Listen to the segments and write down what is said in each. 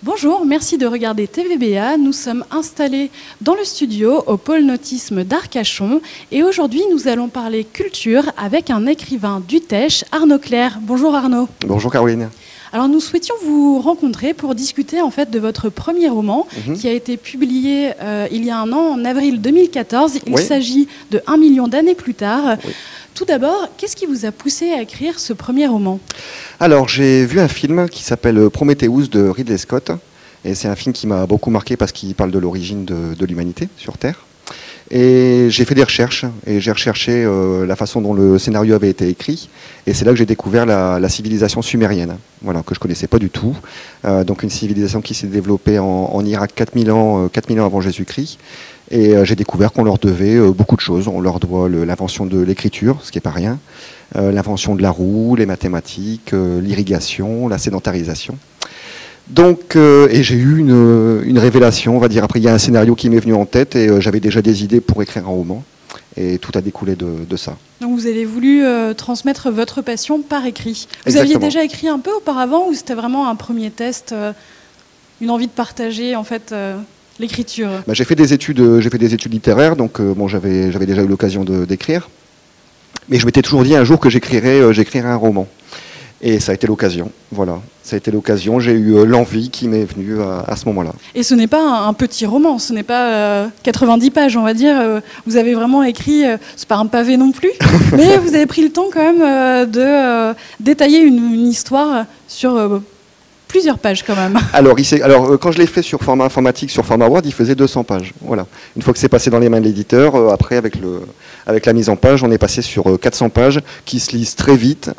Bonjour, merci de regarder TVBA. Nous sommes installés dans le studio au pôle nautisme d'Arcachon et aujourd'hui nous allons parler culture avec un écrivain d'Utèche, Arnaud Clerc. Bonjour Arnaud. Bonjour Caroline. Alors nous souhaitions vous rencontrer pour discuter en fait de votre premier roman qui a été publié il y a un an, en avril 2014. Il s'agit de 1 million d'années plus tard. Oui. Tout d'abord, qu'est-ce qui vous a poussé à écrire ce premier roman? Alors, j'ai vu un film qui s'appelle Prometheus de Ridley Scott. Et c'est un film qui m'a beaucoup marqué parce qu'il parle de l'origine de l'humanité sur Terre. Et j'ai fait des recherches et j'ai recherché la façon dont le scénario avait été écrit. Et c'est là que j'ai découvert la civilisation sumérienne, voilà, que je ne connaissais pas du tout. Donc une civilisation qui s'est développée en Irak 4000 ans avant Jésus-Christ. Et j'ai découvert qu'on leur devait beaucoup de choses. On leur doit l'invention de l'écriture, ce qui n'est pas rien, l'invention de la roue, les mathématiques, l'irrigation, la sédentarisation. Donc, et j'ai eu une révélation, on va dire. Après, il y a un scénario qui m'est venu en tête et j'avais déjà des idées pour écrire un roman. Et tout a découlé de ça. Donc vous avez voulu transmettre votre passion par écrit. Vous Exactement. aviez déjà écrit un peu auparavant ou c'était vraiment un premier test, une envie de partager en fait l'écriture? J'ai fait des études littéraires, donc bon, j'avais déjà eu l'occasion d'écrire. Mais je m'étais toujours dit un jour que j'écrirais un roman. Et ça a été l'occasion, voilà. Ça a été l'occasion, j'ai eu l'envie qui m'est venue à ce moment-là. Et ce n'est pas un petit roman, ce n'est pas 90 pages, on va dire. Vous avez vraiment écrit, c'est pas un pavé non plus, mais vous avez pris le temps quand même de détailler une histoire sur plusieurs pages quand même. Alors quand je l'ai fait sur format informatique, sur format Word, il faisait 200 pages. Voilà. Une fois que c'est passé dans les mains de l'éditeur, après avec la mise en page, on est passé sur 400 pages qui se lisent très vite.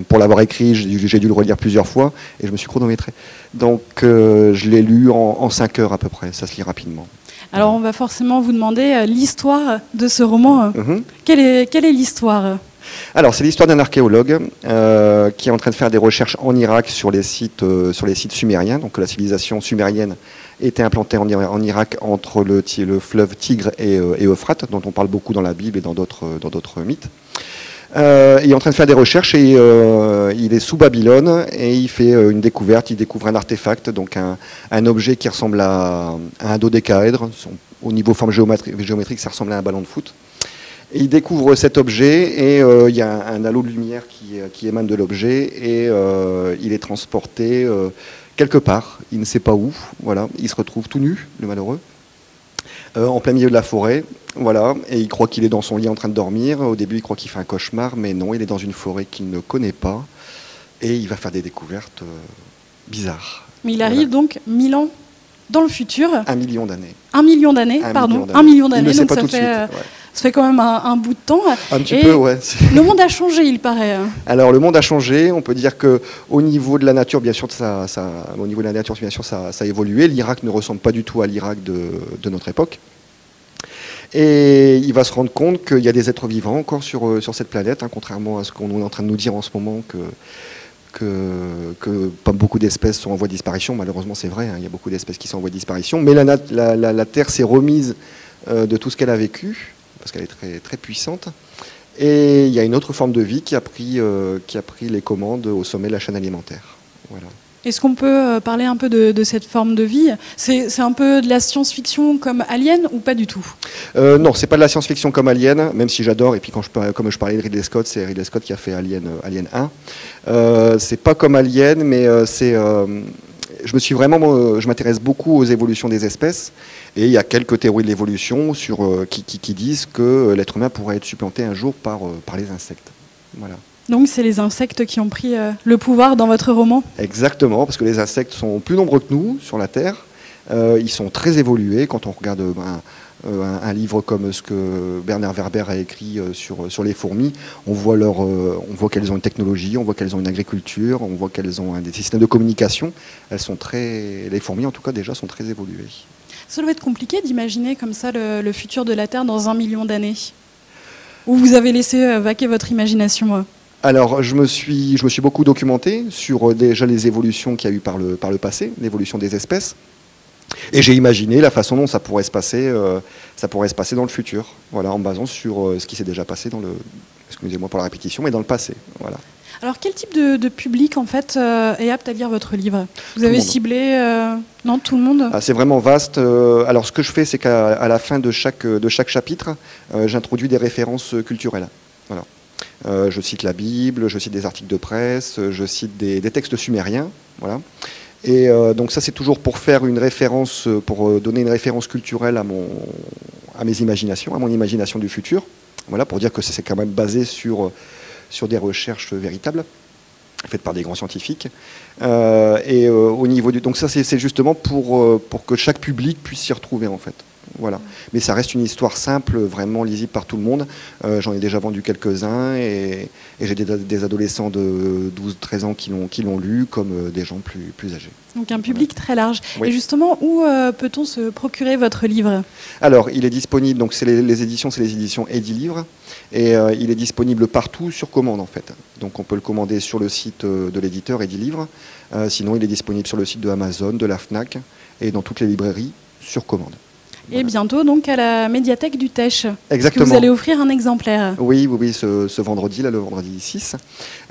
Pour l'avoir écrit, j'ai dû le relire plusieurs fois et je me suis chronométré. Donc je l'ai lu en 5 heures à peu près, ça se lit rapidement. Alors on va forcément vous demander l'histoire de ce roman. Quelle est l'histoire ? Alors, c'est l'histoire d'un archéologue qui est en train de faire des recherches en Irak sur les sites sumériens. Donc, la civilisation sumérienne était implantée en Irak entre le fleuve Tigre et Euphrate, dont on parle beaucoup dans la Bible et dans d'autres mythes. Il est en train de faire des recherches et il est sous Babylone et il fait une découverte. Il découvre un artefact, donc un objet qui ressemble à un dodécaèdre. Au niveau forme géométrique, ça ressemble à un ballon de foot. Et il découvre cet objet et il y a un halo de lumière qui émane de l'objet et il est transporté quelque part, il ne sait pas où, voilà. Il se retrouve tout nu, le malheureux, en plein milieu de la forêt, voilà, et il croit qu'il est dans son lit en train de dormir. Au début, il croit qu'il fait un cauchemar, mais non, il est dans une forêt qu'il ne connaît pas et il va faire des découvertes bizarres. Mais il arrive donc 1000 ans dans le futur. 1 million d'années. 1 million d'années, pardon. 1 million d'années, donc ça fait... Ça fait quand même un bout de temps. Un petit peu, ouais. Le monde a changé, il paraît. Alors, le monde a changé. On peut dire qu'au niveau de la nature, bien sûr, ça a évolué. L'Irak ne ressemble pas du tout à l'Irak de notre époque. Et il va se rendre compte qu'il y a des êtres vivants encore sur cette planète, contrairement à ce qu'on est en train de nous dire en ce moment, que pas beaucoup d'espèces sont en voie de disparition. Malheureusement, c'est vrai, il y a beaucoup d'espèces qui sont en voie de disparition. Mais la Terre s'est remise de tout ce qu'elle a vécu, parce qu'elle est très, très puissante. Et il y a une autre forme de vie qui a pris les commandes au sommet de la chaîne alimentaire. Voilà. Est-ce qu'on peut parler un peu de cette forme de vie? C'est un peu de la science-fiction comme Alien ou pas du tout? Non, c'est pas de la science-fiction comme Alien, même si j'adore. Et puis comme je parlais de Ridley Scott, c'est Ridley Scott qui a fait Alien 1. C'est pas comme Alien, mais je m'intéresse beaucoup aux évolutions des espèces et il y a quelques théories de l'évolution qui disent que l'être humain pourrait être supplanté un jour par les insectes. Voilà. Donc c'est les insectes qui ont pris le pouvoir dans votre roman? Exactement, parce que les insectes sont plus nombreux que nous sur la Terre. Ils sont très évolués. Quand on regarde un livre comme ce que Bernard Werber a écrit sur les fourmis, on voit qu'elles ont une technologie, on voit qu'elles ont une agriculture, on voit qu'elles ont des systèmes de communication. Les fourmis en tout cas déjà sont très évoluées. Ça doit être compliqué d'imaginer comme ça le futur de la Terre dans 1 million d'années. Ou vous avez laissé vaquer votre imagination? Alors, je me suis beaucoup documenté sur déjà les évolutions qu'il y a eu par le passé, l'évolution des espèces. Et j'ai imaginé la façon dont ça pourrait se passer dans le futur, voilà, en basant sur ce qui s'est déjà passé excusez-moi pour la répétition, mais dans le passé. Voilà. Alors, quel type de public, en fait, est apte à lire votre livre? Vous avez ciblé non, tout le monde? C'est vraiment vaste. Alors, ce que je fais, c'est qu'à la fin de chaque chapitre, j'introduis des références culturelles. Voilà. Je cite la Bible, je cite des articles de presse, je cite des textes sumériens. Voilà. Et donc ça, c'est toujours pour faire une référence, pour donner une référence culturelle à mes imaginations, à mon imagination du futur. Voilà, pour dire que c'est quand même basé sur des recherches véritables, faites par des grands scientifiques. Au niveau donc ça, c'est justement pour que chaque public puisse s'y retrouver, en fait. Voilà. Mais ça reste une histoire simple, vraiment lisible par tout le monde. J'en ai déjà vendu quelques-uns et j'ai des adolescents de 12-13 ans qui l'ont lu, comme des gens plus âgés. Donc un public très large. Oui. Et justement, où peut-on se procurer votre livre? Alors, il est disponible, donc les éditions, c'est les éditions Edilivre, et il est disponible partout sur commande, en fait. Donc on peut le commander sur le site de l'éditeur Edilivre. Sinon, il est disponible sur le site de Amazon, de la Fnac et dans toutes les librairies sur commande. Et bientôt, donc, à la médiathèque du Teche. Exactement. Que vous allez offrir un exemplaire. Oui, ce vendredi, là, le vendredi 6,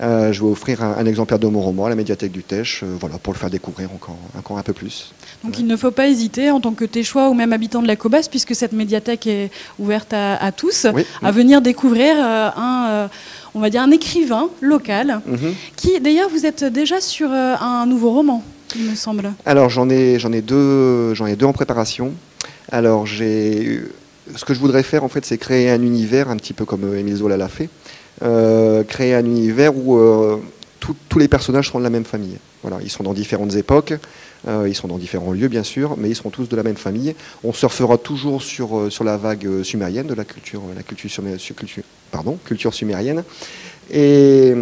je vais offrir un exemplaire de mon roman à la médiathèque du Teche, voilà, pour le faire découvrir encore un peu plus. Donc il ne faut pas hésiter, en tant que Téchois ou même habitant de la Cobas, puisque cette médiathèque est ouverte à tous, à venir découvrir on va dire un écrivain local, qui, d'ailleurs, vous êtes déjà sur un nouveau roman, il me semble. Alors j'en ai deux en préparation. Alors, ce que je voudrais faire, en fait, c'est créer un univers, un petit peu comme Émile Zola l'a fait, créer un univers où tous les personnages seront de la même famille. Voilà, ils sont dans différentes époques, ils sont dans différents lieux, bien sûr, mais ils seront tous de la même famille. On surfera toujours sur la vague sumérienne, de la culture sumérienne. Et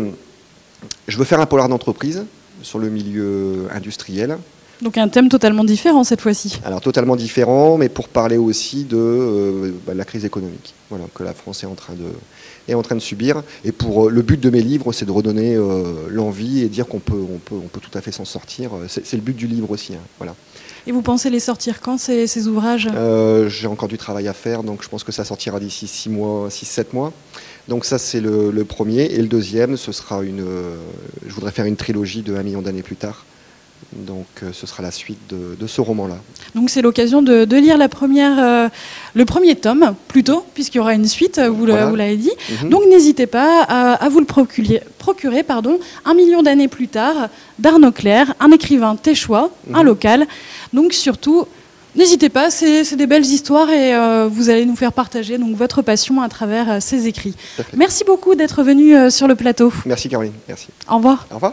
je veux faire un polar d'entreprise sur le milieu industriel. Donc un thème totalement différent cette fois-ci. Alors totalement différent, mais pour parler aussi de la crise économique, voilà, que la France est en train de subir. Et le but de mes livres, c'est de redonner l'envie et dire qu'on peut tout à fait s'en sortir. C'est le but du livre aussi. Hein, voilà. Et vous pensez les sortir quand, ces ouvrages? J'ai encore du travail à faire, donc je pense que ça sortira d'ici 6-7 mois. Donc ça, c'est le premier. Et le deuxième, ce sera je voudrais faire une trilogie de 1 million d'années plus tard. Donc ce sera la suite de ce roman-là. Donc c'est l'occasion de lire le premier tome, plutôt, puisqu'il y aura une suite, vous l'avez dit. Donc n'hésitez pas à vous le procurer, 1 million d'années plus tard, d'Arnaud Clerc, un écrivain téchois, un local. Donc surtout, n'hésitez pas, c'est des belles histoires et vous allez nous faire partager donc, votre passion à travers ces écrits. Merci beaucoup d'être venu sur le plateau. Merci Caroline, merci. Au revoir. Au revoir.